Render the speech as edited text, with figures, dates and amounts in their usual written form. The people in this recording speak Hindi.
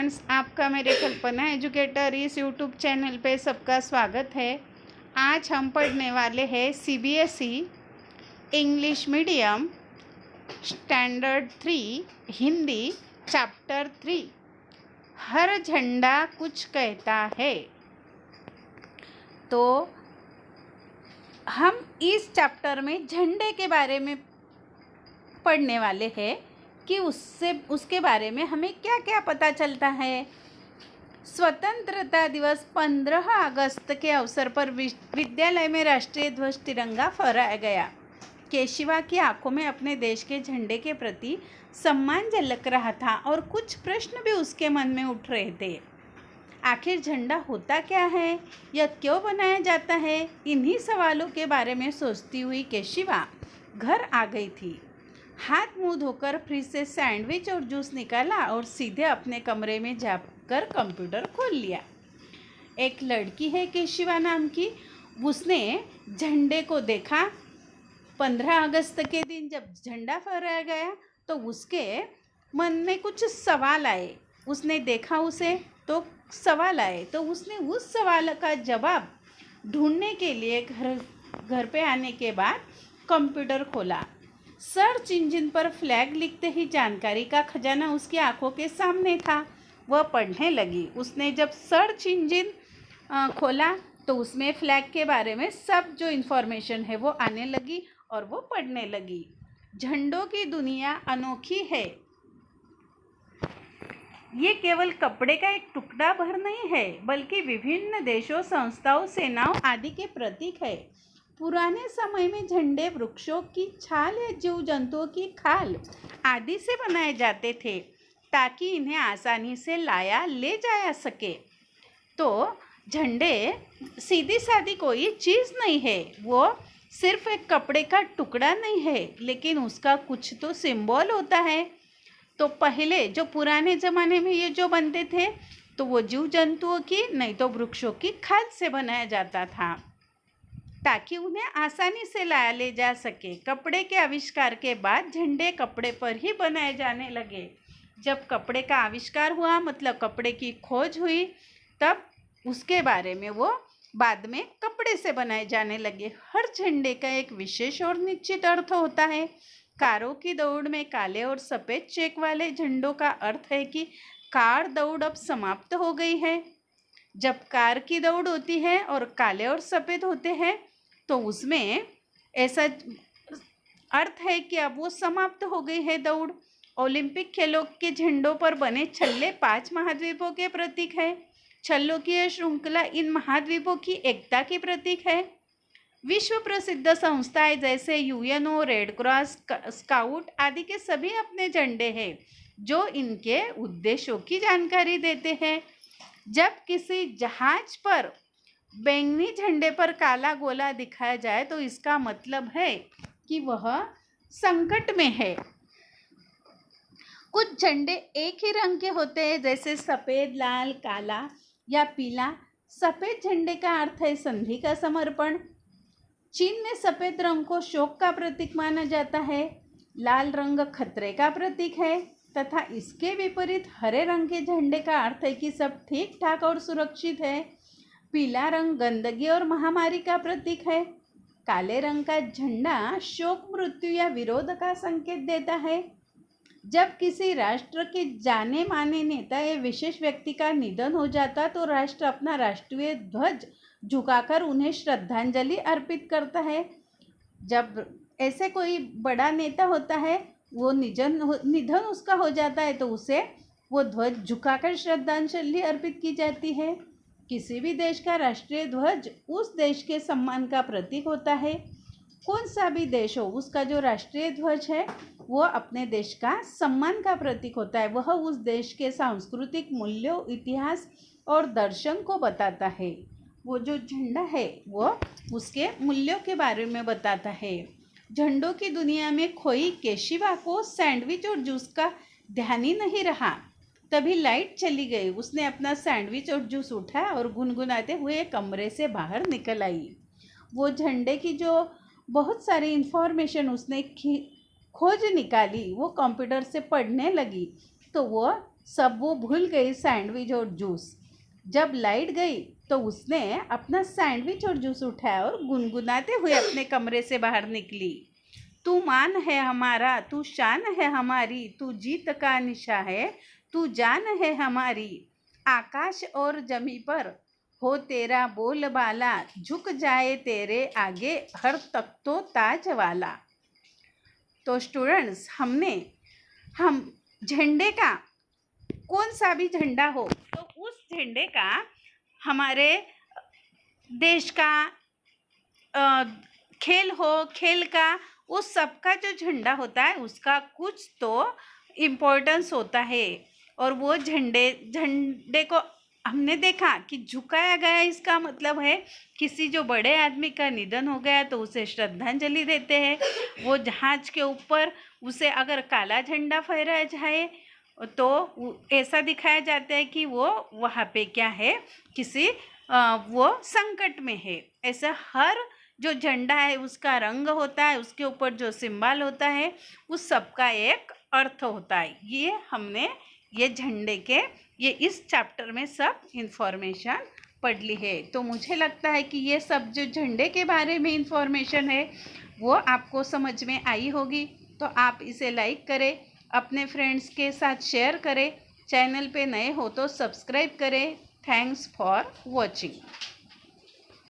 फ्रेंड्स, आपका मेरे कल्पना एजुकेटर इस यूट्यूब चैनल पे सबका स्वागत है। आज हम पढ़ने वाले हैं CBSE English medium standard 3 Hindi chapter 3 हर झंडा कुछ कहता है। तो हम इस चैप्टर में झंडे के बारे में पढ़ने वाले हैं कि उसके बारे में हमें क्या क्या पता चलता है। स्वतंत्रता दिवस 15 अगस्त के अवसर पर विद्यालय में राष्ट्रीय ध्वज तिरंगा फहराया गया। केशिवा की आंखों में अपने देश के झंडे के प्रति सम्मान झलक रहा था और कुछ प्रश्न भी उसके मन में उठ रहे थे। आखिर झंडा होता क्या है, यह क्यों बनाया जाता है? इन्हीं सवालों के बारे में सोचती हुई केशिवा घर आ गई थी। हाथ मुंह धोकर फ्रिज से सैंडविच और जूस निकाला और सीधे अपने कमरे में जाकर कंप्यूटर खोल लिया। एक लड़की है केशिवा नाम की, उसने झंडे को देखा। 15 अगस्त के दिन जब झंडा फहराया गया तो उसके मन में कुछ सवाल आए। उसने देखा उसे तो सवाल आए, तो उसने उस सवाल का जवाब ढूंढने के लिए घर पे आने के बाद कंप्यूटर खोला। सर्च इंजन पर फ्लैग लिखते ही जानकारी का खजाना उसकी आंखों के सामने था। वह पढ़ने लगी। उसने जब सर्च इंजन खोला तो उसमें फ्लैग के बारे में सब जो इन्फॉर्मेशन है वो आने लगी और वो पढ़ने लगी। झंडों की दुनिया अनोखी है। ये केवल कपड़े का एक टुकड़ा भर नहीं है, बल्कि विभिन्न देशों, संस्थाओं, सेनाओं आदि के प्रतीक है। पुराने समय में झंडे वृक्षों की छाल या जीव जंतुओं की खाल आदि से बनाए जाते थे ताकि इन्हें आसानी से लाया ले जाया सके। तो झंडे सीधी सादी कोई चीज़ नहीं है, वो सिर्फ एक कपड़े का टुकड़ा नहीं है, लेकिन उसका कुछ तो सिंबल होता है। तो पहले जो पुराने ज़माने में ये जो बनते थे तो वो जीव जंतुओं की नहीं तो वृक्षों की खाल से बनाया जाता था ताकि उन्हें आसानी से लाया ले जा सके। कपड़े के आविष्कार के बाद झंडे कपड़े पर ही बनाए जाने लगे। जब कपड़े का आविष्कार हुआ, मतलब कपड़े की खोज हुई, तब उसके बारे में वो बाद में कपड़े से बनाए जाने लगे। हर झंडे का एक विशेष और निश्चित अर्थ होता है। कारों की दौड़ में काले और सफ़ेद चेक वाले झंडों का अर्थ है कि कार दौड़ अब समाप्त हो गई है। जब कार की दौड़ होती है और काले और सफ़ेद होते हैं तो उसमें ऐसा अर्थ है कि अब वो समाप्त हो गई है दौड़। ओलंपिक खेलों के झंडों पर बने छल्ले 5 महाद्वीपों के प्रतीक है। छल्लों की यह श्रृंखला इन महाद्वीपों की एकता की प्रतीक है। विश्व प्रसिद्ध संस्थाएं जैसे यूएनओ, रेड क्रॉस, स्काउट आदि के सभी अपने झंडे हैं जो इनके उद्देश्यों की जानकारी देते हैं। जब किसी जहाज पर बैंगनी झंडे पर काला गोला दिखाया जाए तो इसका मतलब है कि वह संकट में है। कुछ झंडे एक ही रंग के होते हैं, जैसे सफ़ेद, लाल, काला या पीला। सफ़ेद झंडे का अर्थ है संधि का समर्पण। चीन में सफ़ेद रंग को शोक का प्रतीक माना जाता है। लाल रंग खतरे का प्रतीक है तथा इसके विपरीत हरे रंग के झंडे का अर्थ है कि सब ठीक ठाक और सुरक्षित है। पीला रंग गंदगी और महामारी का प्रतीक है। काले रंग का झंडा शोक, मृत्यु या विरोध का संकेत देता है। जब किसी राष्ट्र के जाने माने नेता या विशेष व्यक्ति का निधन हो जाता तो राष्ट्र अपना राष्ट्रीय ध्वज झुकाकर उन्हें श्रद्धांजलि अर्पित करता है। जब ऐसे कोई बड़ा नेता होता है, वो निधन उसका हो जाता है तो उसे वो ध्वज झुकाकर श्रद्धांजलि अर्पित की जाती है। किसी भी देश का राष्ट्रीय ध्वज उस देश के सम्मान का प्रतीक होता है। कौन सा भी देश हो, उसका जो राष्ट्रीय ध्वज है वो अपने देश का सम्मान का प्रतीक होता है। वह उस देश के सांस्कृतिक मूल्यों, इतिहास और दर्शन को बताता है। वो जो झंडा है वो उसके मूल्यों के बारे में बताता है। झंडों की दुनिया में खोई केशिवा को सैंडविच और जूस का ध्यान ही नहीं रहा। तभी लाइट चली गई। उसने अपना सैंडविच और जूस उठाया और गुनगुनाते हुए कमरे से बाहर निकल आई। वो झंडे की जो बहुत सारी इन्फॉर्मेशन उसने खोज निकाली, वो कंप्यूटर से पढ़ने लगी तो वो सब वो भूल गई सैंडविच और जूस। जब लाइट गई तो उसने अपना सैंडविच और जूस उठाया और गुनगुनाते हुए अपने कमरे से बाहर निकली। तू मान है हमारा, तू शान है हमारी, तू जीत का निशा है, तू जान है हमारी। आकाश और जमी पर हो तेरा बोलबाला, झुक जाए तेरे आगे हर तख्तो ताज वाला। तो स्टूडेंट्स, हम झंडे का कौन सा भी झंडा हो तो उस झंडे का हमारे देश का खेल हो, खेल का उस सब का जो झंडा होता है उसका कुछ तो इम्पोर्टेंस होता है। और वो झंडे को हमने देखा कि झुकाया गया, इसका मतलब है किसी जो बड़े आदमी का निधन हो गया तो उसे श्रद्धांजलि देते हैं। वो जहाज के ऊपर उसे अगर काला झंडा फहराया जाए तो ऐसा दिखाया जाता है कि वो वहाँ पे क्या है, किसी वो संकट में है। ऐसा हर जो झंडा है उसका रंग होता है, उसके ऊपर जो सिंबल होता है उस सब का एक अर्थ होता है। ये हमने ये झंडे के ये इस चैप्टर में सब इंफॉर्मेशन पढ़ ली है। तो मुझे लगता है कि ये सब जो झंडे के बारे में इंफॉर्मेशन है वो आपको समझ में आई होगी। तो आप इसे लाइक करें, अपने फ्रेंड्स के साथ शेयर करें, चैनल पे नए हो तो सब्सक्राइब करें। Thanks for watching.